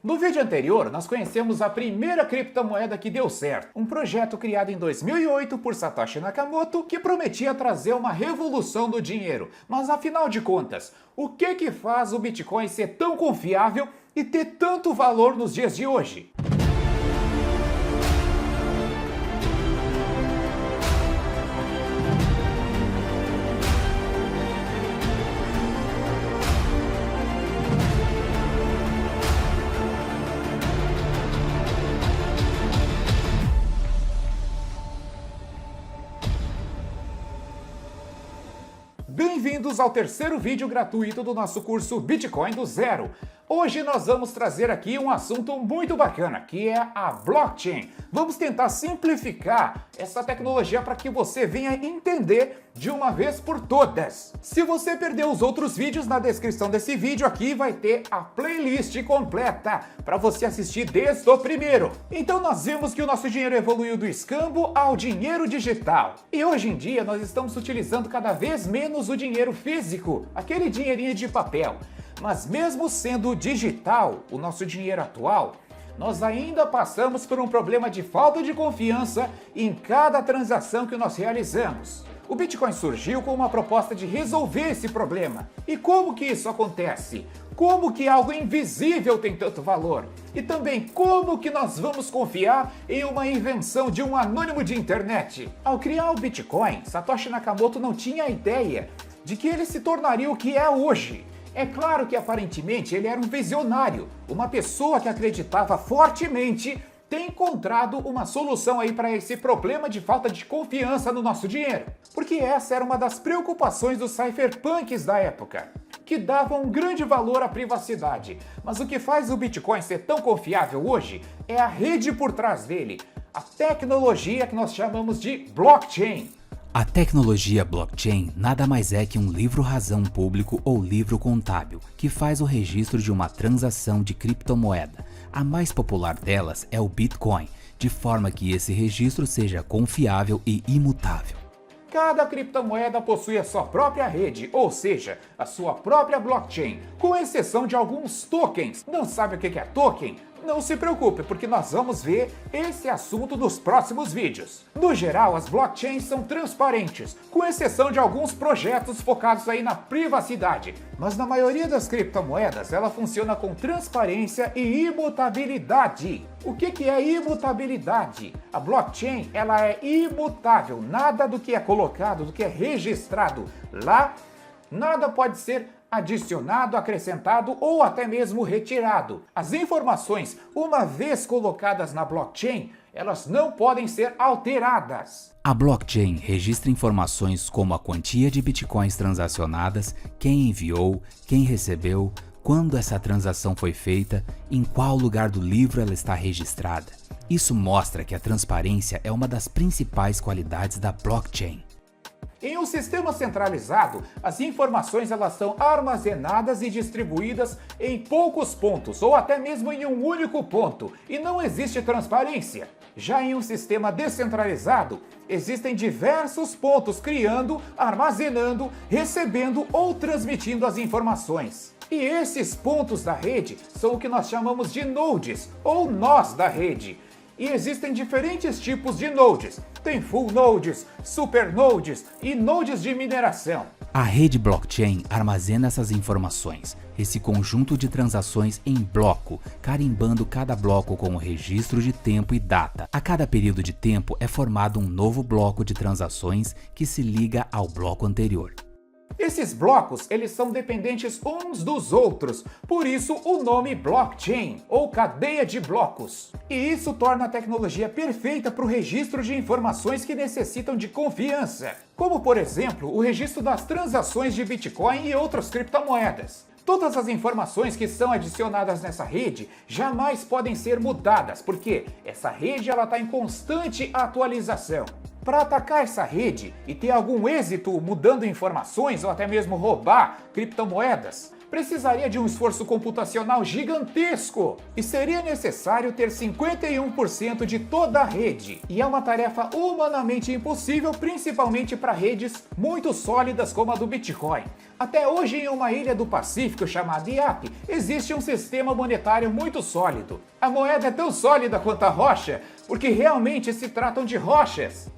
No vídeo anterior, nós conhecemos a primeira criptomoeda que deu certo, um projeto criado em 2008 por Satoshi Nakamoto que prometia trazer uma revolução do dinheiro. Mas afinal de contas, o que faz o Bitcoin ser tão confiável e ter tanto valor nos dias de hoje? Bem-vindos ao terceiro vídeo gratuito do nosso curso Bitcoin do Zero. Hoje nós vamos trazer aqui um assunto muito bacana, que é a blockchain. Vamos tentar simplificar essa tecnologia para que você venha entender de uma vez por todas. Se você perdeu os outros vídeos, na descrição desse vídeo aqui vai ter a playlist completa para você assistir desde o primeiro. Então nós vimos que o nosso dinheiro evoluiu do escambo ao dinheiro digital. E hoje em dia nós estamos utilizando cada vez menos o dinheiro físico, aquele dinheirinho de papel. Mas mesmo sendo digital, o nosso dinheiro atual, nós ainda passamos por um problema de falta de confiança em cada transação que nós realizamos. O Bitcoin surgiu com uma proposta de resolver esse problema. E como que isso acontece? Como que algo invisível tem tanto valor? E também como que nós vamos confiar em uma invenção de um anônimo de internet? Ao criar o Bitcoin, Satoshi Nakamoto não tinha a ideia de que ele se tornaria o que é hoje. É claro que aparentemente ele era um visionário, uma pessoa que acreditava fortemente ter encontrado uma solução aí para esse problema de falta de confiança no nosso dinheiro. Porque essa era uma das preocupações dos cypherpunks da época, que davam um grande valor à privacidade. Mas o que faz o Bitcoin ser tão confiável hoje é a rede por trás dele, a tecnologia que nós chamamos de blockchain. A tecnologia blockchain nada mais é que um livro-razão público ou livro contábil, que faz o registro de uma transação de criptomoeda. A mais popular delas é o Bitcoin, de forma que esse registro seja confiável e imutável. Cada criptomoeda possui a sua própria rede, ou seja, a sua própria blockchain, com exceção de alguns tokens. Não sabe o que é token? Não se preocupe, porque nós vamos ver esse assunto nos próximos vídeos. No geral, as blockchains são transparentes, com exceção de alguns projetos focados aí na privacidade. Mas na maioria das criptomoedas, ela funciona com transparência e imutabilidade. O que é imutabilidade? A blockchain, ela é imutável. Nada do que é colocado, do que é registrado lá, nada pode ser adicionado, acrescentado ou até mesmo retirado. As informações, uma vez colocadas na blockchain, elas não podem ser alteradas. A blockchain registra informações como a quantia de bitcoins transacionadas, quem enviou, quem recebeu, quando essa transação foi feita, em qual lugar do livro ela está registrada. Isso mostra que a transparência é uma das principais qualidades da blockchain. Em um sistema centralizado, as informações elas são armazenadas e distribuídas em poucos pontos ou até mesmo em um único ponto e não existe transparência. Já em um sistema descentralizado, existem diversos pontos criando, armazenando, recebendo ou transmitindo as informações. E esses pontos da rede são o que nós chamamos de nodes ou nós da rede. E existem diferentes tipos de nodes. Tem full nodes, super nodes e nodes de mineração. A rede blockchain armazena essas informações, esse conjunto de transações em bloco, carimbando cada bloco com o registro de tempo e data. A cada período de tempo é formado um novo bloco de transações que se liga ao bloco anterior. Esses blocos, eles são dependentes uns dos outros, por isso o nome blockchain, ou cadeia de blocos. E isso torna a tecnologia perfeita para o registro de informações que necessitam de confiança, como por exemplo, o registro das transações de Bitcoin e outras criptomoedas. Todas as informações que são adicionadas nessa rede jamais podem ser mudadas, porque essa rede está em constante atualização. Para atacar essa rede e ter algum êxito mudando informações ou até mesmo roubar criptomoedas, precisaria de um esforço computacional gigantesco e seria necessário ter 51% de toda a rede. E é uma tarefa humanamente impossível, principalmente para redes muito sólidas como a do Bitcoin. Até hoje, em uma ilha do Pacífico chamada IAP, existe um sistema monetário muito sólido. A moeda é tão sólida quanto a rocha, porque realmente se tratam de rochas.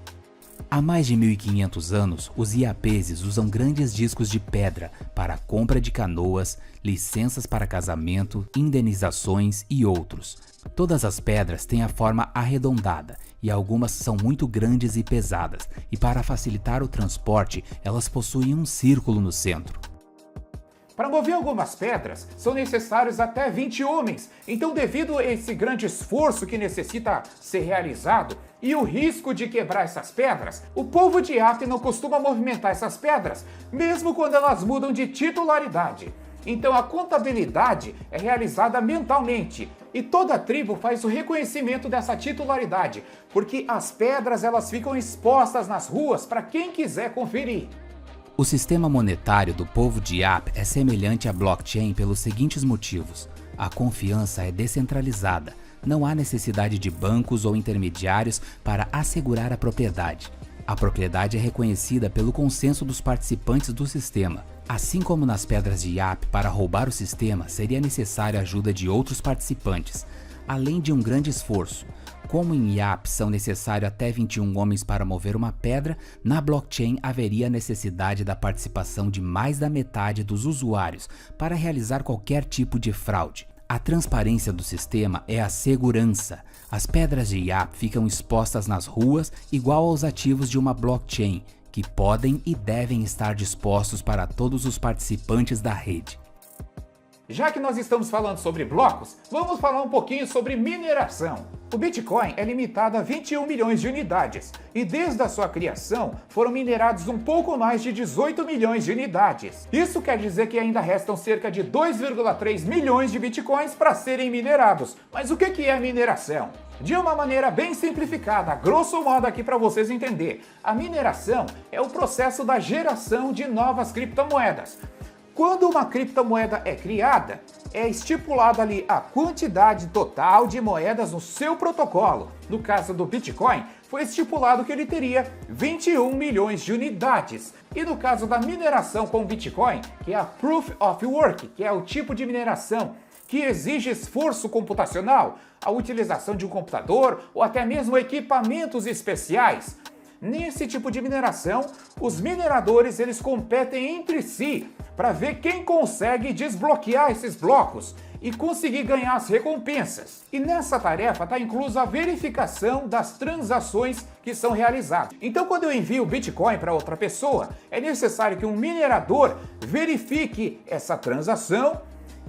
Há mais de 1500 anos, os iapeses usam grandes discos de pedra para a compra de canoas, licenças para casamento, indenizações e outros. Todas as pedras têm a forma arredondada e algumas são muito grandes e pesadas, e para facilitar o transporte, elas possuem um círculo no centro. Para mover algumas pedras, são necessários até 20 homens. Então, devido a esse grande esforço que necessita ser realizado e o risco de quebrar essas pedras, o povo de IAP não costuma movimentar essas pedras, mesmo quando elas mudam de titularidade. Então, a contabilidade é realizada mentalmente e toda tribo faz o reconhecimento dessa titularidade, porque as pedras elas ficam expostas nas ruas para quem quiser conferir. O sistema monetário do povo de IAP é semelhante à blockchain pelos seguintes motivos. A confiança é descentralizada, não há necessidade de bancos ou intermediários para assegurar a propriedade. A propriedade é reconhecida pelo consenso dos participantes do sistema. Assim como nas pedras de IAP, para roubar o sistema seria necessária a ajuda de outros participantes, além de um grande esforço. Como em IAP são necessários até 21 homens para mover uma pedra, na blockchain haveria necessidade da participação de mais da metade dos usuários para realizar qualquer tipo de fraude. A transparência do sistema é a segurança. As pedras de IAP ficam expostas nas ruas igual aos ativos de uma blockchain, que podem e devem estar dispostos para todos os participantes da rede. Já que nós estamos falando sobre blocos, vamos falar um pouquinho sobre mineração. O Bitcoin é limitado a 21 milhões de unidades e desde a sua criação foram minerados um pouco mais de 18 milhões de unidades. Isso quer dizer que ainda restam cerca de 2,3 milhões de Bitcoins para serem minerados. Mas o que é mineração? De uma maneira bem simplificada, grosso modo aqui para vocês entenderem, a mineração é o processo da geração de novas criptomoedas. Quando uma criptomoeda é criada, é estipulada ali a quantidade total de moedas no seu protocolo. No caso do Bitcoin, foi estipulado que ele teria 21 milhões de unidades. E no caso da mineração com Bitcoin, que é a Proof of Work, que é o tipo de mineração que exige esforço computacional, a utilização de um computador ou até mesmo equipamentos especiais. Nesse tipo de mineração, os mineradores eles competem entre si para ver quem consegue desbloquear esses blocos e conseguir ganhar as recompensas. E nessa tarefa está inclusa a verificação das transações que são realizadas. Então, quando eu envio Bitcoin para outra pessoa, é necessário que um minerador verifique essa transação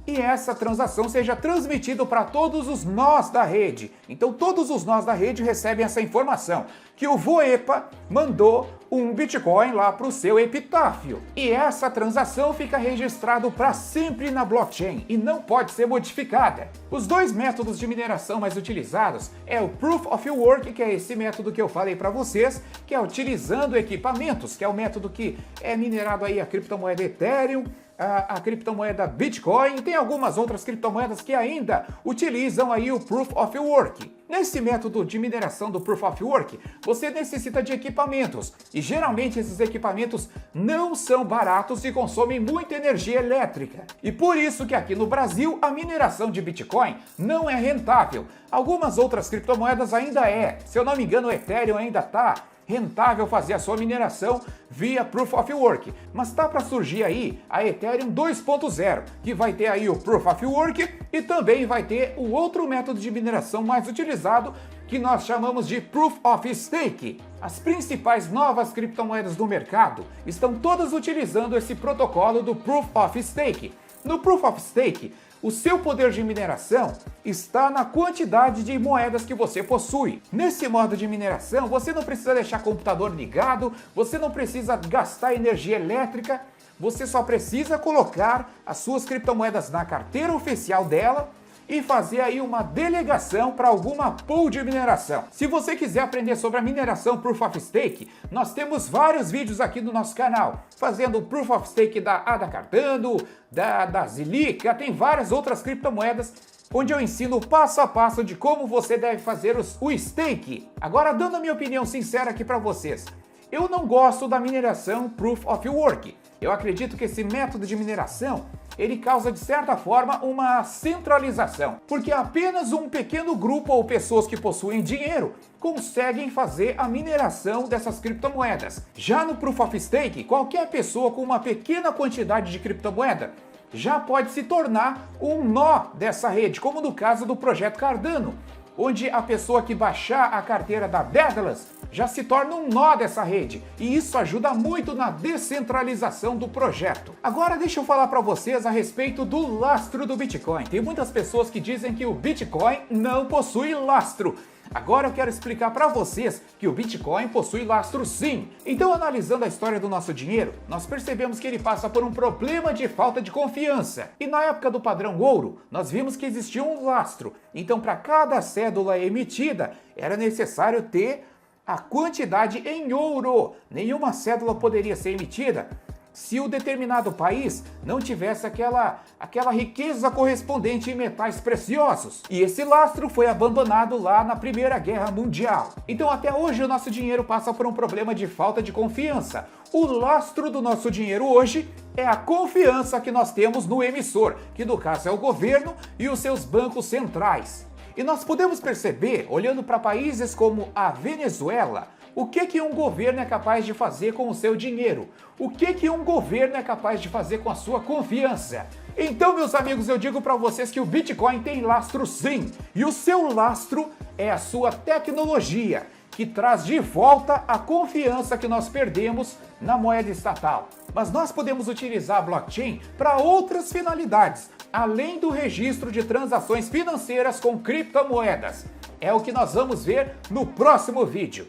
e essa transação seja transmitida para todos os nós da rede. Então todos os nós da rede recebem essa informação, que o Voepa mandou um Bitcoin lá para o seu epitáfio. E essa transação fica registrada para sempre na blockchain e não pode ser modificada. Os dois métodos de mineração mais utilizados é o Proof of Work, que é esse método que eu falei para vocês, que é utilizando equipamentos, que é o método que é minerado aí a criptomoeda Ethereum, a criptomoeda Bitcoin e tem algumas outras criptomoedas que ainda utilizam aí o Proof of Work. Nesse método de mineração do Proof of Work, você necessita de equipamentos e geralmente esses equipamentos não são baratos e consomem muita energia elétrica. E por isso que aqui no Brasil a mineração de Bitcoin não é rentável. Algumas outras criptomoedas ainda é. Se eu não me engano, o Ethereum ainda está rentável fazer a sua mineração via Proof of Work, mas tá para surgir aí a Ethereum 2.0, que vai ter aí o Proof of Work e também vai ter o outro método de mineração mais utilizado, que nós chamamos de Proof of Stake. As principais novas criptomoedas do mercado estão todas utilizando esse protocolo do Proof of Stake. No Proof of Stake, o seu poder de mineração está na quantidade de moedas que você possui. Nesse modo de mineração, você não precisa deixar o computador ligado, você não precisa gastar energia elétrica, você só precisa colocar as suas criptomoedas na carteira oficial dela e fazer aí uma delegação para alguma pool de mineração. Se você quiser aprender sobre a mineração Proof of Stake, nós temos vários vídeos aqui no nosso canal, fazendo o Proof of Stake da ADA Cardano, da Zilliqa, tem várias outras criptomoedas, onde eu ensino passo a passo de como você deve fazer o stake. Agora, dando a minha opinião sincera aqui para vocês, eu não gosto da mineração Proof of Work. Eu acredito que esse método de mineração, ele causa de certa forma uma centralização, porque apenas um pequeno grupo ou pessoas que possuem dinheiro conseguem fazer a mineração dessas criptomoedas. Já no Proof of Stake, qualquer pessoa com uma pequena quantidade de criptomoeda já pode se tornar um nó dessa rede, como no caso do projeto Cardano, onde a pessoa que baixar a carteira da Daedalus já se torna um nó dessa rede, e isso ajuda muito na descentralização do projeto. Agora deixa eu falar para vocês a respeito do lastro do Bitcoin. Tem muitas pessoas que dizem que o Bitcoin não possui lastro. Agora eu quero explicar para vocês que o Bitcoin possui lastro sim. Então, analisando a história do nosso dinheiro, nós percebemos que ele passa por um problema de falta de confiança. E na época do padrão ouro, nós vimos que existia um lastro. Então, para cada cédula emitida, era necessário ter a quantidade em ouro. Nenhuma cédula poderia ser emitida se o determinado país não tivesse aquela riqueza correspondente em metais preciosos. E esse lastro foi abandonado lá na Primeira Guerra Mundial. Então até hoje o nosso dinheiro passa por um problema de falta de confiança. O lastro do nosso dinheiro hoje é a confiança que nós temos no emissor, que no caso é o governo e os seus bancos centrais. E nós podemos perceber, olhando para países como a Venezuela, o que um governo é capaz de fazer com o seu dinheiro? O que um governo é capaz de fazer com a sua confiança? Então, meus amigos, eu digo para vocês que o Bitcoin tem lastro sim, e o seu lastro é a sua tecnologia, que traz de volta a confiança que nós perdemos na moeda estatal. Mas nós podemos utilizar a blockchain para outras finalidades, além do registro de transações financeiras com criptomoedas. É o que nós vamos ver no próximo vídeo.